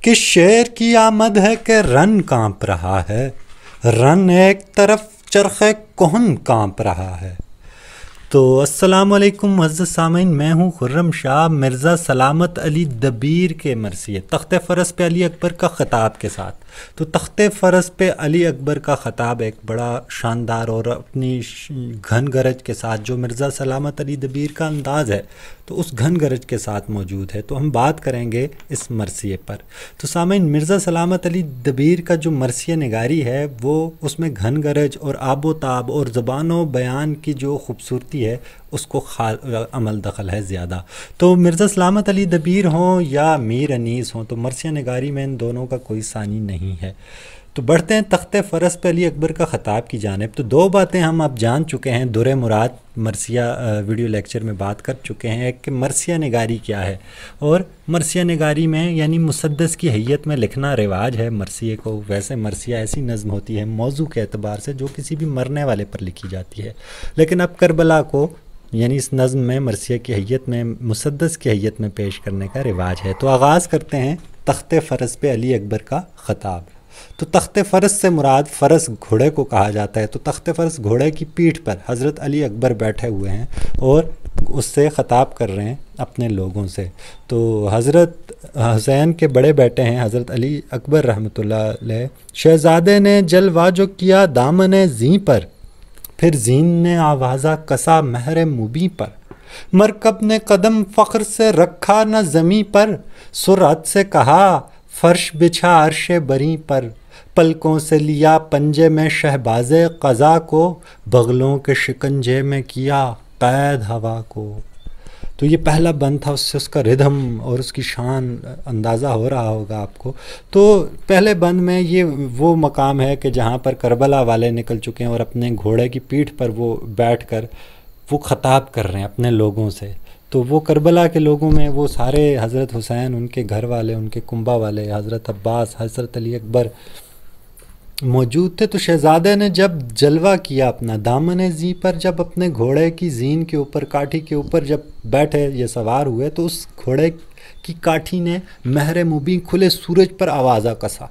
کہ شعر کی آمد ہے کہ رن کانپ رہا ہے، رن ایک طرف چرخے کہن کانپ رہا ہے۔ تو السلام علیکم معزز سامعین، میں ہوں خرم شاہ مرزا سلامت علی دبیر کے مرثیے تخت فرس پہ علی اکبر کا خطاب کے ساتھ۔ تو تخت فرس پہ علی اکبر کا خطاب ایک بڑا شاندار اور اپنی گھن گرج کے ساتھ، جو مرزا سلامت علی دبیر کا انداز ہے تو اس گھن گرج کے ساتھ موجود ہے۔ تو ہم بات کریں گے اس مرثیے پر۔ تو سامعین، مرزا سلامت علی دبیر کا جو مرثیہ نگاری ہے وہ اس میں گھن گرج اور آب و تاب اور زبان و بیان کی جو خوبصورتی ہے اس کو عمل دخل ہے زیادہ۔ تو مرزا سلامت علی دبیر ہوں یا میر انیس ہوں، تو مرثیہ نگاری میں ان دونوں کا کوئی ثانی نہیں ہے۔ تو بڑھتے ہیں تخت فرس پہ علی اکبر کا خطاب کی جانب۔ تو دو باتیں ہم اب جان چکے ہیں، در مراد مرثیہ ویڈیو لیکچر میں بات کر چکے ہیں، ایک کہ مرثیہ نگاری کیا ہے، اور مرثیہ نگاری میں یعنی مسدس کی حیت میں لکھنا رواج ہے مرثیے کو۔ ویسے مرثیہ ایسی نظم ہوتی ہے موضوع کے اعتبار سے جو کسی بھی مرنے والے پر لکھی جاتی ہے، لیکن اب کربلا کو یعنی اس نظم میں مرثیہ کی حیت میں مسدس کی حیت میں پیش کرنے کا رواج ہے۔ تو آغاز کرتے ہیں تخت فرس پہ علی اکبر کا خطاب۔ تو تخت فرس سے مراد فرس گھوڑے کو کہا جاتا ہے۔ تو تخت فرس گھوڑے کی پیٹھ پر حضرت علی اکبر بیٹھے ہوئے ہیں اور اس سے خطاب کر رہے ہیں اپنے لوگوں سے۔ تو حضرت حسین کے بڑے بیٹے ہیں حضرت علی اکبر رحمۃ اللہ علیہ۔ شہزادے نے جلوہ جو کیا دامن زیں پر، پھر زین نے آوازہ کسا مہر مبیں پر، مرکب نے قدم فخر سے رکھا نہ زمیں پر، سرعت سے کہا فرش بچھا عرش بری پر، پلکوں سے لیا پنجے میں شہباز قضا کو، بغلوں کے شکنجے میں کیا قید ہوا کو۔ تو یہ پہلا بند تھا، اس سے اس کا ردھم اور اس کی شان اندازہ ہو رہا ہوگا آپ کو۔ تو پہلے بند میں یہ وہ مقام ہے کہ جہاں پر کربلا والے نکل چکے ہیں اور اپنے گھوڑے کی پیٹھ پر وہ بیٹھ کر وہ خطاب کر رہے ہیں اپنے لوگوں سے۔ تو وہ کربلا کے لوگوں میں وہ سارے حضرت حسین، ان کے گھر والے، ان کے کنبہ والے، حضرت عباس، حضرت علی اکبر موجود تھے۔ تو شہزادے نے جب جلوہ کیا اپنا دامن زی پر، جب اپنے گھوڑے کی زین کے اوپر، کاٹھی کے اوپر جب بیٹھے، یہ سوار ہوئے، تو اس گھوڑے کی کاٹھی نے مہر مبیں کھلے سورج پر آوازہ کسا۔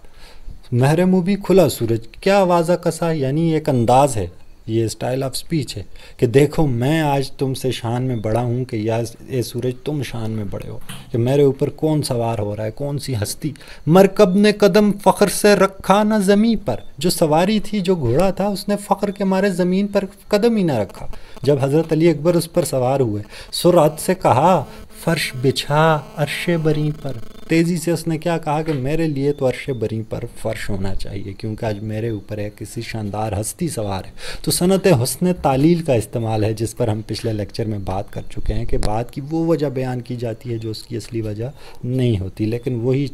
مہر مبیں کھلا سورج، کیا آوازہ کسا؟ یعنی ایک انداز ہے، یہ اسٹائل آف سپیچ ہے کہ دیکھو میں آج تم سے شان میں بڑا ہوں، کہ یا اے سورج تم شان میں بڑے ہو، کہ میرے اوپر کون سوار ہو رہا ہے، کون سی ہستی۔ مرکب نے قدم فخر سے رکھا نہ زمین پر، جو سواری تھی، جو گھوڑا تھا، اس نے فخر کے مارے زمین پر قدم ہی نہ رکھا جب حضرت علی اکبر اس پر سوار ہوئے۔ سرعت سے کہا فرش بچھا عرش بری پر، تیزی سے اس نے کیا کہا کہ میرے لیے تو عرش بری پر فرش ہونا چاہیے، کیونکہ آج میرے اوپر ہے کسی شاندار ہستی سوار ہے۔ تو صنعت حسن تعلیل کا استعمال ہے، جس پر ہم پچھلے لیکچر میں بات کر چکے ہیں کہ بات کی وہ وجہ بیان کی جاتی ہے جو اس کی اصلی وجہ نہیں ہوتی، لیکن وہی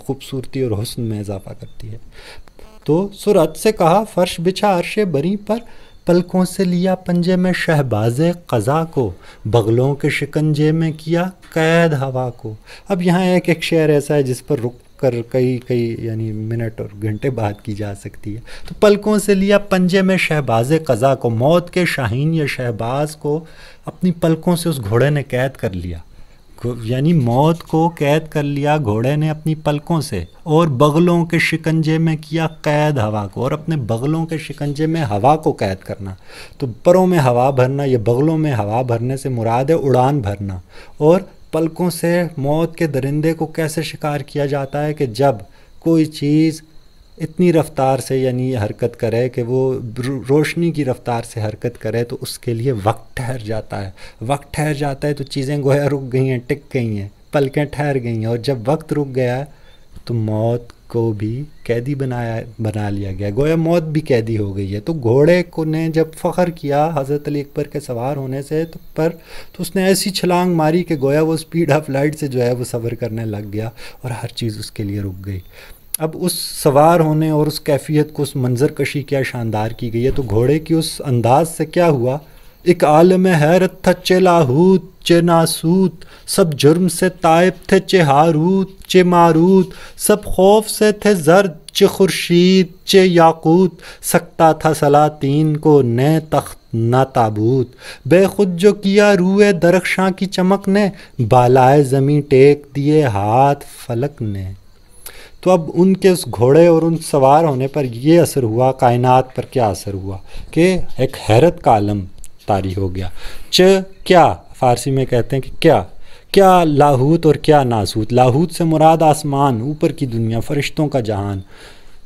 خوبصورتی اور حسن میں اضافہ کرتی ہے۔ تو سرعت سے کہا فرش بچھا عرش بری پر، پلکوں سے لیا پنجے میں شہباز قضا کو، بغلوں کے شکنجے میں کیا قید ہوا کو۔ اب یہاں ایک شعر ایسا ہے جس پر رک کر کئی یعنی منٹ اور گھنٹے بات کی جا سکتی ہے۔ تو پلکوں سے لیا پنجے میں شہباز قضا کو، موت کے شاہین یا شہباز کو اپنی پلکوں سے اس گھوڑے نے قید کر لیا، یعنی موت کو قید کر لیا گھوڑے نے اپنی پلکوں سے، اور بغلوں کے شکنجے میں کیا قید ہوا کو، اور اپنے بغلوں کے شکنجے میں ہوا کو قید کرنا۔ تو پروں میں ہوا بھرنا یا بغلوں میں ہوا بھرنے سے مراد ہے اڑان بھرنا۔ اور پلکوں سے موت کے درندے کو کیسے شکار کیا جاتا ہے کہ جب کوئی چیز اتنی رفتار سے یعنی حرکت کرے کہ وہ روشنی کی رفتار سے حرکت کرے، تو اس کے لیے وقت ٹھہر جاتا ہے۔ وقت ٹھہر جاتا ہے تو چیزیں گویا رک گئی ہیں، ٹک گئی ہیں، پلکیں ٹھہر گئی ہیں، اور جب وقت رک گیا تو موت کو بھی قیدی بنا لیا گیا، گویا موت بھی قیدی ہو گئی ہے۔ تو گھوڑے کو نے جب فخر کیا حضرت علی اکبر کے سوار ہونے سے تو اس نے ایسی چھلانگ ماری کہ گویا وہ سپیڈ آف لائٹ سے جو ہے وہ سفر کرنے لگ گیا، اور ہر چیز اس کے لیے رک گئی۔ اب اس سوار ہونے اور اس کیفیت کو، اس منظر کشی کیا شاندار کی گئی ہے۔ تو گھوڑے کی اس انداز سے کیا ہوا، ایک عالم حیرت تھا چے لاہوت چے ناسوت، سب جرم سے تائب تھے چے ہاروت چے ماروت، سب خوف سے تھے زرد چے خورشید چے یاقوت، سکتا تھا سلاطین کو نئے تخت نہ تابوت، بے خود جو کیا روئے درخشاں کی چمک نے، بالائے زمیں ٹیک دیے ہاتھ فلک نے۔ تو اب ان کے اس گھوڑے اور ان سوار ہونے پر یہ اثر ہوا، کائنات پر کیا اثر ہوا کہ ایک حیرت کا عالم طاری ہو گیا۔ کیا فارسی میں کہتے ہیں کہ کیا لاہوت اور کیا ناسوت۔ لاہوت سے مراد آسمان، اوپر کی دنیا، فرشتوں کا جہان،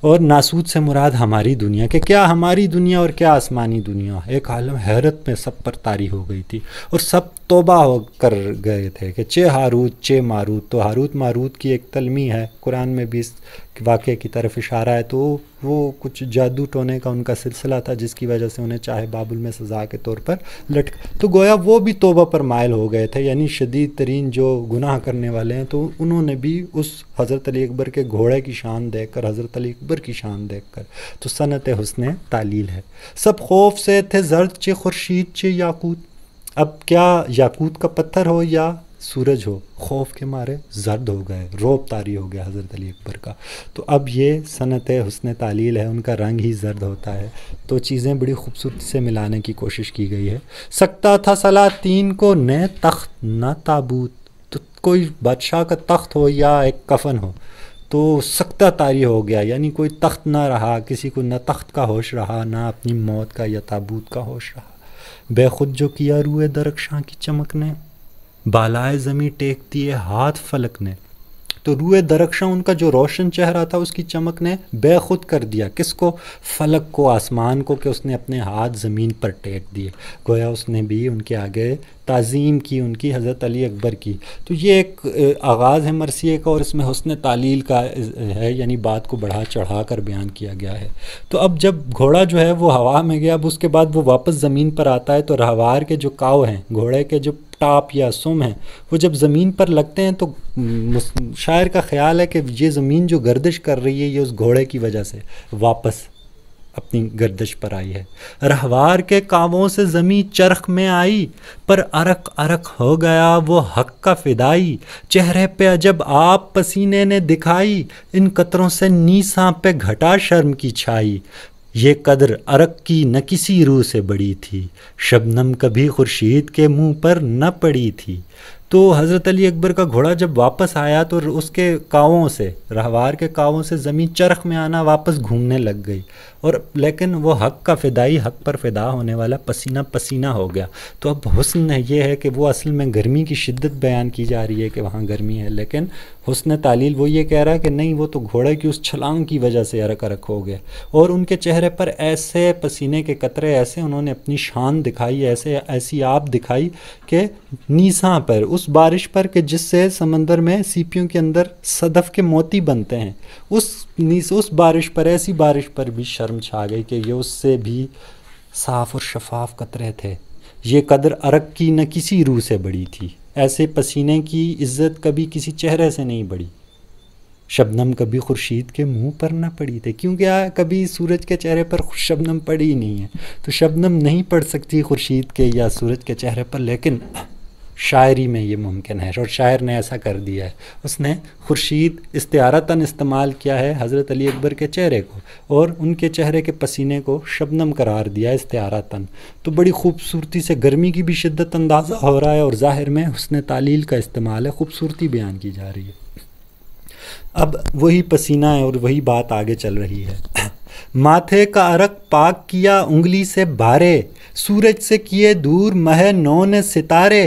اور ناسوت سے مراد ہماری دنیا، کہ کیا ہماری دنیا اور کیا آسمانی دنیا۔ ایک عالم حیرت میں سب پر طاری ہو گئی تھی، اور سب توبہ ہو کر گئے تھے کہ چے ہاروت چے ماروت۔ تو ہاروت ماروت کی ایک تلمی ہے، قرآن میں بھی اس واقعے کی طرف اشارہ ہے۔ تو وہ کچھ جادو ٹونے کا ان کا سلسلہ تھا، جس کی وجہ سے انہیں چاہے بابل میں سزا کے طور پر تو گویا وہ بھی توبہ پر مائل ہو گئے تھے، یعنی شدید ترین جو گناہ کرنے والے ہیں، تو انہوں نے بھی اس حضرت علی اکبر کے گھوڑے کی شان دیکھ کر، حضرت علی اکبر کی شان دیکھ کر، تو صنعت حسن تعلیل ہے۔ سب خوف سے تھے زرد چے خورشید چے یاقوت۔ اب کیا یاقوت کا پتھر ہو یا سورج ہو، خوف کے مارے زرد ہو گئے، روب طاری ہو گیا حضرت علی اکبر کا۔ تو اب یہ صنعت حسن تعلیل ہے، ان کا رنگ ہی زرد ہوتا ہے۔ تو چیزیں بڑی خوبصورتی سے ملانے کی کوشش کی گئی ہے۔ سکتا تھا سلاطین کو نہ تخت نہ تابوت۔ تو کوئی بادشاہ کا تخت ہو یا ایک کفن ہو تو سکتہ طاری ہو گیا، یعنی کوئی تخت نہ رہا، کسی کو نہ تخت کا ہوش رہا، نہ اپنی موت کا یا تابوت کا ہوش رہا۔ بے خود جو کیا روئے درخشاں کی چمک نے، بالائے زمیں ٹیک دیے ہاتھ فلک نے۔ تو روئے درخشاں، ان کا جو روشن چہرہ تھا، اس کی چمک نے بے خود کر دیا کس کو؟ فلک کو، آسمان کو، کہ اس نے اپنے ہاتھ زمین پر ٹیک دیے۔ گویا اس نے بھی ان کے آگے تعظیم کی، ان کی، حضرت علی اکبر کی۔ تو یہ ایک آغاز ہے مرثیے کا، اور اس میں حسن تعلیل کا ہے، یعنی بات کو بڑھا چڑھا کر بیان کیا گیا ہے۔ تو اب جب گھوڑا جو ہے وہ ہوا میں گیا، اب اس کے بعد وہ واپس زمین پر آتا ہے، تو رہوار کے جو کاؤ ہیں، گھوڑے کے جو ٹاپ یا سم ہیں، وہ جب زمین پر لگتے ہیں تو شاعر کا خیال ہے کہ یہ زمین جو گردش کر رہی ہے، یہ اس گھوڑے کی وجہ سے واپس اپنی گردش پر آئی ہے۔ رہوار کے کاووں سے زمین چرخ میں آئی، پر عرق عرق ہو گیا وہ حق کا فدائی۔ چہرے پہ عجب آپ پسینے نے دکھائی، ان قطروں سے نیساں پہ گھٹا شرم کی چھائی۔ یہ قدر عرق کی نہ کسی روح سے بڑی تھی، شبنم کبھی خورشید کے منہ پر نہ پڑی تھی۔ تو حضرت علی اکبر کا گھوڑا جب واپس آیا تو اس کے کاووں سے، رہوار کے کاووں سے زمین چرخ میں آنا واپس گھومنے لگ گئی، اور لیکن وہ حق کا فدائی، حق پر فدا ہونے والا پسینہ پسینہ ہو گیا۔ تو اب حسن یہ ہے کہ وہ اصل میں گرمی کی شدت بیان کی جا رہی ہے کہ وہاں گرمی ہے، لیکن حسن تعلیل وہ یہ کہہ رہا ہے کہ نہیں، وہ تو گھوڑے کی اس چھلانگ کی وجہ سے عرق عرق ہو گیا، اور ان کے چہرے پر ایسے پسینے کے قطرے، ایسے انہوں نے اپنی شان دکھائی، ایسی آپ دکھائی کہ نیساں پر، اس بارش پر کہ جس سے سمندر میں سیپیوں کے اندر صدف کے موتی بنتے ہیں، اس بارش پر، ایسی بارش پر بھی شرم چھا گئی کہ یہ اس سے بھی صاف اور شفاف قطرے تھے۔ یہ قدر عرق کی نہ کسی روح سے بڑی تھی، ایسے پسینے کی عزت کبھی کسی چہرے سے نہیں بڑھی۔ شبنم کبھی خورشید کے منہ پر نہ پڑی تھی، کیونکہ کبھی سورج کے چہرے پر شبنم پڑی ہی نہیں ہے، تو شبنم نہیں پڑ سکتی خورشید کے یا سورج کے چہرے پر، لیکن شاعری میں یہ ممکن ہے، اور شاعر نے ایسا کر دیا ہے۔ اس نے خورشید استعارتاً استعمال کیا ہے حضرت علی اکبر کے چہرے کو، اور ان کے چہرے کے پسینے کو شبنم قرار دیا استعارتاً۔ تو بڑی خوبصورتی سے گرمی کی بھی شدت اندازہ ہو رہا ہے، اور ظاہر میں حسن تعلیل کا استعمال ہے، خوبصورتی بیان کی جا رہی ہے۔ اب وہی پسینہ ہے اور وہی بات آگے چل رہی ہے۔ ماتھے کا عرق پاک کیا انگلی سے بارے، سورج سے کیے دور مہ نو نے ستارے،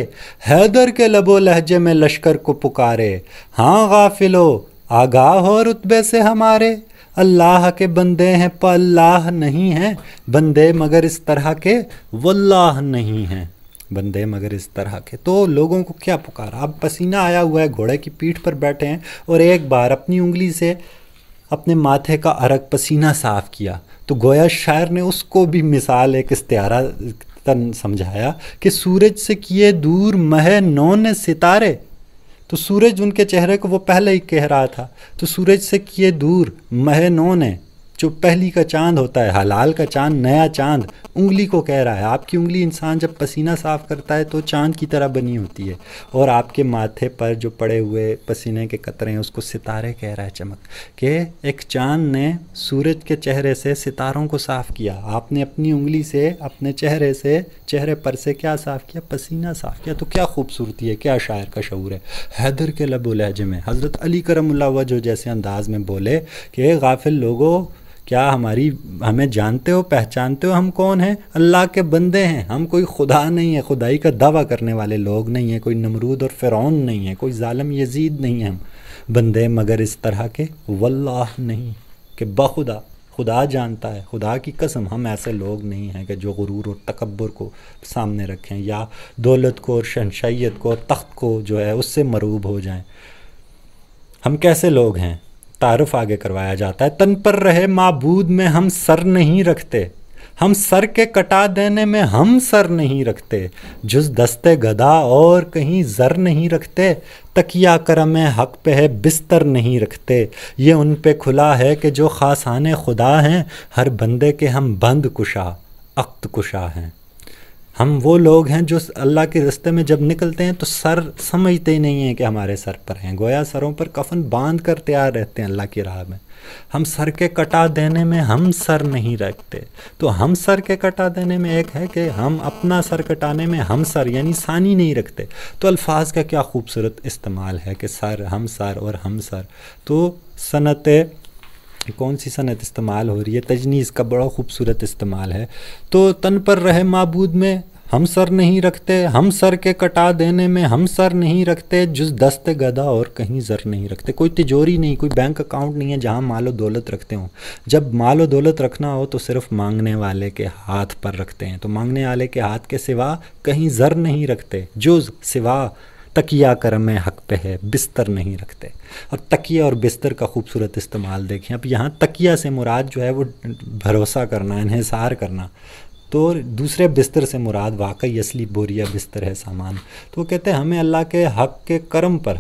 حیدر کے لب و لہجے میں لشکر کو پکارے، ہاں غافلو آگاہ ہو رتبے سے ہمارے، اللہ کے بندے ہیں پا اللہ نہیں ہیں، بندے مگر اس طرح کے واللہ نہیں ہیں، بندے مگر اس طرح کے۔ تو لوگوں کو کیا پکارا؟ اب پسینہ آیا ہوا ہے، گھوڑے کی پیٹھ پر بیٹھے ہیں، اور ایک بار اپنی انگلی سے اپنے ماتھے کا عرق پسینہ صاف کیا، تو گویا شاعر نے اس کو بھی مثال ایک استعارہ تن سمجھایا کہ سورج سے کیے دور مہ نو نے ستارے۔ تو سورج ان کے چہرے کو وہ پہلے ہی کہہ رہا تھا، تو سورج سے کیے دور مہ نو نے جو پہلی کا چاند ہوتا ہے، حلال کا چاند، نیا چاند انگلی کو کہہ رہا ہے. آپ کی انگلی انسان جب پسینہ صاف کرتا ہے تو چاند کی طرح بنی ہوتی ہے، اور آپ کے ماتھے پر جو پڑے ہوئے پسینے کے قطرے ہیں اس کو ستارے کہہ رہا ہے، چمک. کہ ایک چاند نے سورج کے چہرے سے ستاروں کو صاف کیا، آپ نے اپنی انگلی سے اپنے چہرے پر سے کیا صاف کیا؟ پسینہ صاف کیا. تو کیا خوبصورتی ہے، کیا شاعر کا شعور ہے. حیدر کے لب و لہجے میں حضرت علی کرم اللہ وجہ جیسے انداز میں بولے کہ غافل لوگوں، کیا ہمیں جانتے ہو، پہچانتے ہو ہم کون ہیں؟ اللہ کے بندے ہیں ہم، کوئی خدا نہیں ہے، خدائی کا دعویٰ کرنے والے لوگ نہیں ہیں، کوئی نمرود اور فرعون نہیں ہے، کوئی ظالم یزید نہیں ہے. ہم بندے مگر اس طرح کے واللہ نہیں، کہ بخدا خدا جانتا ہے، خدا کی قسم ہم ایسے لوگ نہیں ہیں کہ جو غرور اور تکبر کو سامنے رکھیں، یا دولت کو اور شہنشائیت کو اور تخت کو جو ہے اس سے مروب ہو جائیں. ہم کیسے لوگ ہیں؟ تعارف آگے کروایا جاتا ہے. تن پر رہے معبود میں ہم سر نہیں رکھتے، ہم سر کے کٹا دینے میں ہم سر نہیں رکھتے، جز دستے گدا اور کہیں زر نہیں رکھتے، تکیہ کرم حق پہ ہے بستر نہیں رکھتے، یہ ان پہ کھلا ہے کہ جو خاصان خدا ہیں، ہر بندے کے ہم بند کشا عقد کشا ہیں. ہم وہ لوگ ہیں جو اللہ کے راستے میں جب نکلتے ہیں تو سر سمجھتے ہی نہیں ہیں کہ ہمارے سر پر ہیں، گویا سروں پر کفن باندھ کر تیار رہتے ہیں اللہ کی راہ میں. ہم سر کے کٹا دینے میں ہم سر نہیں رکھتے. تو ہم سر کے کٹا دینے میں ایک ہے کہ ہم اپنا سر کٹانے میں ہم سر یعنی ثانی نہیں رکھتے. تو الفاظ کا کیا خوبصورت استعمال ہے کہ سر، ہم سر اور ہم سر. تو صنعت کون سی صنعت استعمال ہو رہی ہے؟ تجنیز کا بڑا خوبصورت استعمال ہے. تو تن پر رہے معبود میں ہم سر نہیں رکھتے، ہم سر کے کٹا دینے میں ہم سر نہیں رکھتے، جز دست گدا اور کہیں زر نہیں رکھتے. کوئی تجوری نہیں، کوئی بینک اکاؤنٹ نہیں ہے جہاں مال و دولت رکھتے ہوں. جب مال و دولت رکھنا ہو تو صرف مانگنے والے کے ہاتھ پر رکھتے ہیں. تو مانگنے والے کے ہاتھ کے سوا کہیں زر نہیں رکھتے، جز سوا تکیہ کرم حق پہ ہے بستر نہیں رکھتے. اور تکیہ اور بستر کا خوبصورت استعمال دیکھیں. اب یہاں تکیہ سے مراد جو ہے وہ بھروسہ کرنا، انحصار کرنا، تو دوسرے بستر سے مراد واقعی اصلی بوریا بستر ہے، سامان. تو وہ کہتے ہیں ہمیں اللہ کے حق کے کرم پر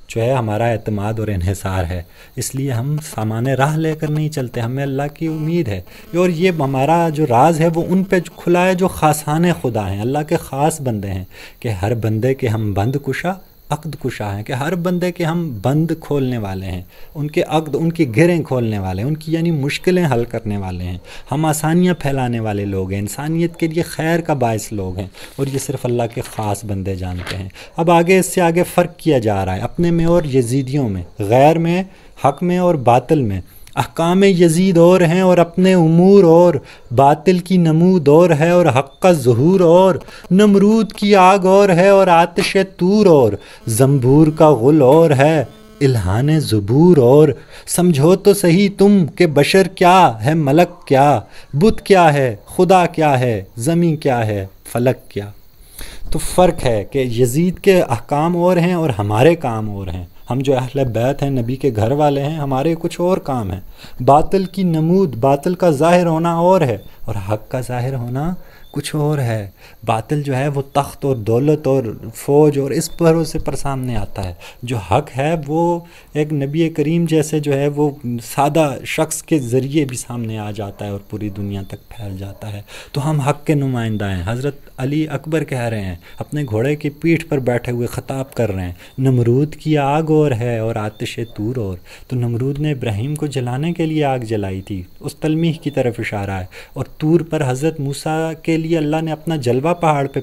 جو ہے ہمارا اعتماد اور انحصار ہے، اس لیے ہم سامان راہ لے کر نہیں چلتے، ہمیں اللہ کی امید ہے. اور یہ ہمارا جو راز ہے وہ ان پہ کھلا ہے جو خاصان خدا ہیں، اللہ کے خاص بندے ہیں. کہ ہر بندے کے ہم بند کشا عقد کشا ہیں، کہ ہر بندے کے ہم بند کھولنے والے ہیں، ان کے عقد، ان کی گرہیں کھولنے والے ہیں، ان کی یعنی مشکلیں حل کرنے والے ہیں. ہم آسانیاں پھیلانے والے لوگ ہیں، انسانیت کے لیے خیر کا باعث لوگ ہیں، اور یہ صرف اللہ کے خاص بندے جانتے ہیں. اب آگے اس سے آگے فرق کیا جا رہا ہے اپنے میں اور یزیدیوں میں، غیر میں، حق میں اور باطل میں. احکام یزید اور ہیں اور اپنے امور اور، باطل کی نمود اور ہے اور حق کا ظہور اور، نمرود کی آگ اور ہے اور آتش طور اور، زنبور کا غل اور ہے الہان زبور اور. سمجھو تو صحیح تم کہ بشر کیا ہے، ملک کیا، بت کیا ہے، خدا کیا ہے، زمین کیا ہے، فلک کیا. تو فرق ہے کہ یزید کے احکام اور ہیں اور ہمارے کام اور ہیں. ہم جو اہل بیت ہیں، نبی کے گھر والے ہیں، ہمارے کچھ اور کام ہیں. باطل کی نمود، باطل کا ظاہر ہونا اور ہے، اور حق کا ظاہر ہونا کچھ اور ہے. باطل جو ہے وہ تخت اور دولت اور فوج اور اس بھروسے پر سامنے آتا ہے. جو حق ہے وہ ایک نبی کریم جیسے جو ہے وہ سادہ شخص کے ذریعے بھی سامنے آ جاتا ہے اور پوری دنیا تک پھیل جاتا ہے. تو ہم حق کے نمائندہ ہیں. حضرت علی اکبر کہہ رہے ہیں، اپنے گھوڑے کی پیٹھ پر بیٹھے ہوئے خطاب کر رہے ہیں، نمرود کی آگ اور ہے اور آتش طور اور. تو نمرود نے ابراہیم کو جلانے کے لیے آگ جلائی تھی، اس تلمیح کی طرف اشارہ ہے. اور طور پر حضرت موسیٰ کے لیے اللہ نے اپنا جلوہ پہاڑ پہ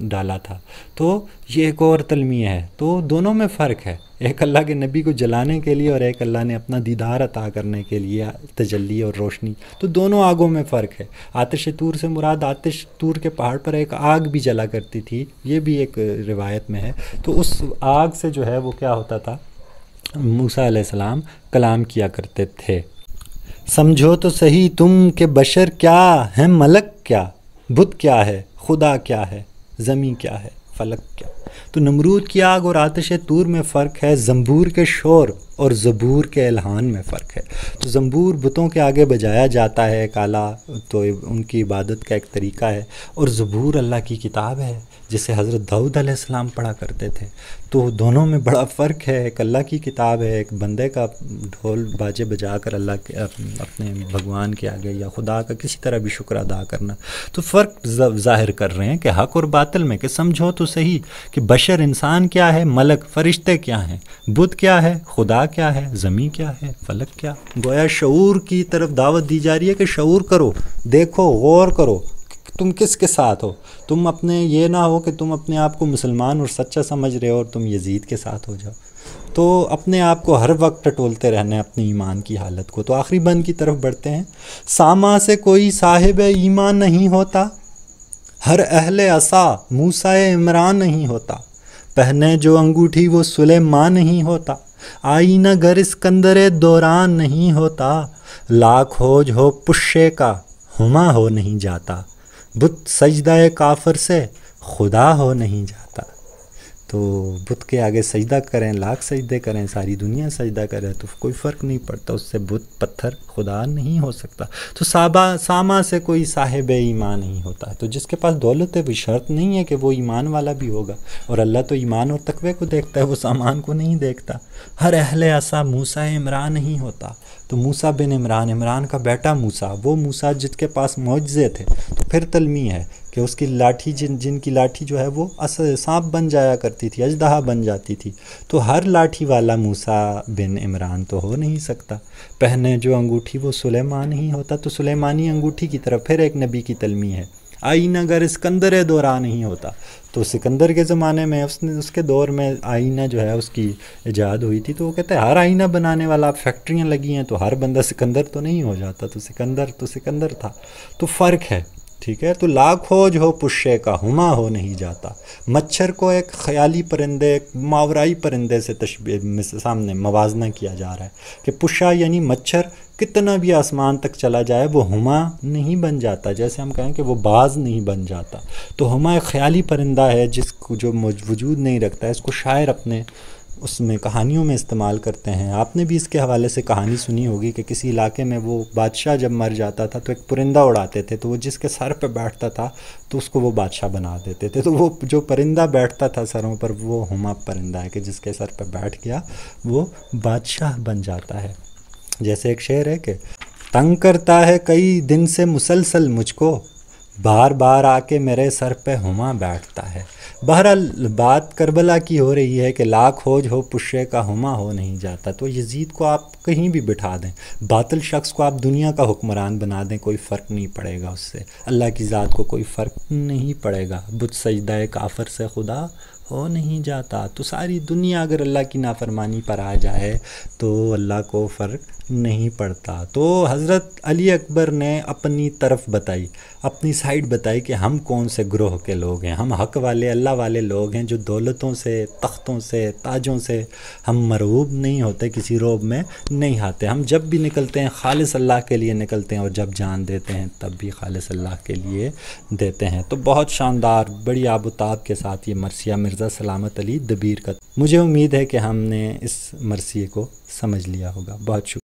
ڈالا تھا. تو یہ ایک اور تلمیح ہے. تو دونوں میں فرق ہے، ایک اللہ کے نبی کو جلانے کے لیے اور ایک اللہ نے اپنا دیدار عطا کرنے کے لیے تجلی اور روشنی. تو دونوں آگوں میں فرق ہے. آتش طور سے مراد آتش طور کے پہاڑ پر ایک آگ بھی جلا کرتی تھی، یہ بھی ایک روایت میں ہے. تو اس آگ سے جو ہے وہ کیا ہوتا تھا، موسیٰ علیہ السلام کلام کیا کرتے تھے. سمجھو تو صحیح تم کہ بشر کیا ہے، ملک کیا، بت کیا ہے، خدا کیا ہے، زمین کیا ہے، فلک کیا. تو نمرود کی آگ اور آتش طور میں فرق ہے، زنبور کے شور اور زبور کے الہان میں فرق ہے. تو زنبور بتوں کے آگے بجایا جاتا ہے، کالا، تو ان کی عبادت کا ایک طریقہ ہے. اور زبور اللہ کی کتاب ہے جسے حضرت داؤد علیہ السلام پڑھا کرتے تھے. تو دونوں میں بڑا فرق ہے. ایک اللہ کی کتاب ہے, ایک بندے کا ڈھول باجے بجا کر اللہ کے اپنے بھگوان کے آگے یا خدا کا کسی طرح بھی شکر ادا کرنا. تو فرق ظاہر کر رہے ہیں کہ حق اور باطل میں, کہ سمجھو تو صحیح کہ بشر انسان کیا ہے, ملک فرشتے کیا ہیں, بت کیا ہے, خدا کیا ہے, زمین کیا ہے, فلک کیا. گویا شعور کی طرف دعوت دی جا رہی ہے کہ شعور کرو, دیکھو, غور کرو تم کس کے ساتھ ہو. تم اپنے یہ نہ ہو کہ تم اپنے آپ کو مسلمان اور سچا سمجھ رہے ہو اور تم یزید کے ساتھ ہو جاؤ. تو اپنے آپ کو ہر وقت ٹٹولتے رہنا ہے اپنی ایمان کی حالت کو. تو آخری بند کی طرف بڑھتے ہیں. ساما سے کوئی صاحب ایمان نہیں ہوتا, ہر اہل عصا موسیٰ عمران نہیں ہوتا, پہنے جو انگوٹھی وہ سلیمان نہیں ہوتا, آئینہ گر اسکندر دوران نہیں ہوتا, لاکھ ہوج ہو پشے کا ہما ہو نہیں جاتا, بت سجدہ کافر سے خدا ہو نہیں جاتا. تو بت کے آگے سجدہ کریں, لاکھ سجدے کریں, ساری دنیا سجدہ کرے تو کوئی فرق نہیں پڑتا, اس سے بت پتھر خدا نہیں ہو سکتا. تو ساما سے کوئی صاحب ایمان نہیں ہوتا. تو جس کے پاس دولت ہے وہ شرط نہیں ہے کہ وہ ایمان والا بھی ہوگا, اور اللہ تو ایمان اور تقوی کو دیکھتا ہے, وہ سامان کو نہیں دیکھتا. ہر اہل عصا موسیٰ عمران نہیں ہوتا. تو موسیٰ بن عمران, عمران کا بیٹا موسیٰ, وہ موسیٰ جس کے پاس معجزے تھے. تو پھر تلمی ہے کہ اس کی لاٹھی جن کی لاٹھی جو ہے وہ سانپ بن جایا کرتی تھی, اژدہا بن جاتی تھی. تو ہر لاٹھی والا موسیٰ بن عمران تو ہو نہیں سکتا. پہنے جو انگوٹھی وہ سلیمان نہیں ہوتا. تو سلیمانی انگوٹھی کی طرف پھر ایک نبی کی تلمی ہے. آئینہ گر اسکندر دوران نہیں ہوتا. تو سکندر کے زمانے میں اس کے دور میں آئینہ جو ہے اس کی ایجاد ہوئی تھی. تو وہ کہتے ہیں ہر آئینہ بنانے والا, فیکٹریاں لگی ہیں تو ہر بندہ سکندر تو نہیں ہو جاتا. تو سکندر تھا. تو فرق ہے, ٹھیک ہے. تو لاکھ ہوج ہو پشے کا ہما ہو نہیں جاتا. مچھر کو ایک خیالی پرندے, ایک ماورائی پرندے سے سامنے موازنہ کیا جا رہا ہے کہ پشا یعنی مچھر کتنا بھی آسمان تک چلا جائے وہ ہما نہیں بن جاتا. جیسے ہم کہیں کہ وہ باز نہیں بن جاتا. تو ہما ایک خیالی پرندہ ہے جس کو جو وجود نہیں رکھتا ہے. اس کو شاعر اپنے اس میں کہانیوں میں استعمال کرتے ہیں. آپ نے بھی اس کے حوالے سے کہانی سنی ہوگی کہ کسی علاقے میں وہ بادشاہ جب مر جاتا تھا تو ایک پرندہ اڑاتے تھے, تو وہ جس کے سر پہ بیٹھتا تھا تو اس کو وہ بادشاہ بنا دیتے تھے. تو وہ جو پرندہ بیٹھتا تھا سروں پر وہ ہما پرندہ ہے کہ جس کے سر پہ بیٹھ گیا وہ بادشاہ بن جاتا ہے. جیسے ایک شعر ہے کہ تنگ کرتا ہے کئی دن سے مسلسل مجھ کو, بار بار آ کے میرے سر پہ ہما بیٹھتا ہے. بہرحال بات کربلا کی ہو رہی ہے کہ لاکھ ہوج ہو پشے کا ہما ہو نہیں جاتا. تو یزید کو آپ کہیں بھی بٹھا دیں, باطل شخص کو آپ دنیا کا حکمران بنا دیں, کوئی فرق نہیں پڑے گا اس سے. اللہ کی ذات کو کوئی فرق نہیں پڑے گا. بت سجدہ کافر سے خدا ہو نہیں جاتا. تو ساری دنیا اگر اللہ کی نافرمانی پر آ جائے تو اللہ کو فرق نہیں پڑتا. تو حضرت علی اکبر نے اپنی طرف بتائی, اپنی سائڈ بتائی کہ ہم کون سے گروہ کے لوگ ہیں. ہم حق والے, اللہ والے لوگ ہیں جو دولتوں سے, تختوں سے, تاجوں سے ہم مرعوب نہیں ہوتے, کسی روب میں نہیں آتے. ہم جب بھی نکلتے ہیں خالص اللہ کے لیے نکلتے ہیں, اور جب جان دیتے ہیں تب بھی خالص اللہ کے لیے دیتے ہیں. تو بہت شاندار, بڑی آب و تاب کے ساتھ یہ مرثیہ مرزا سلامت علی دبیر کا. مجھے امید ہے کہ ہم نے اس مرثیے کو سمجھ لیا ہوگا. بہت شکریہ.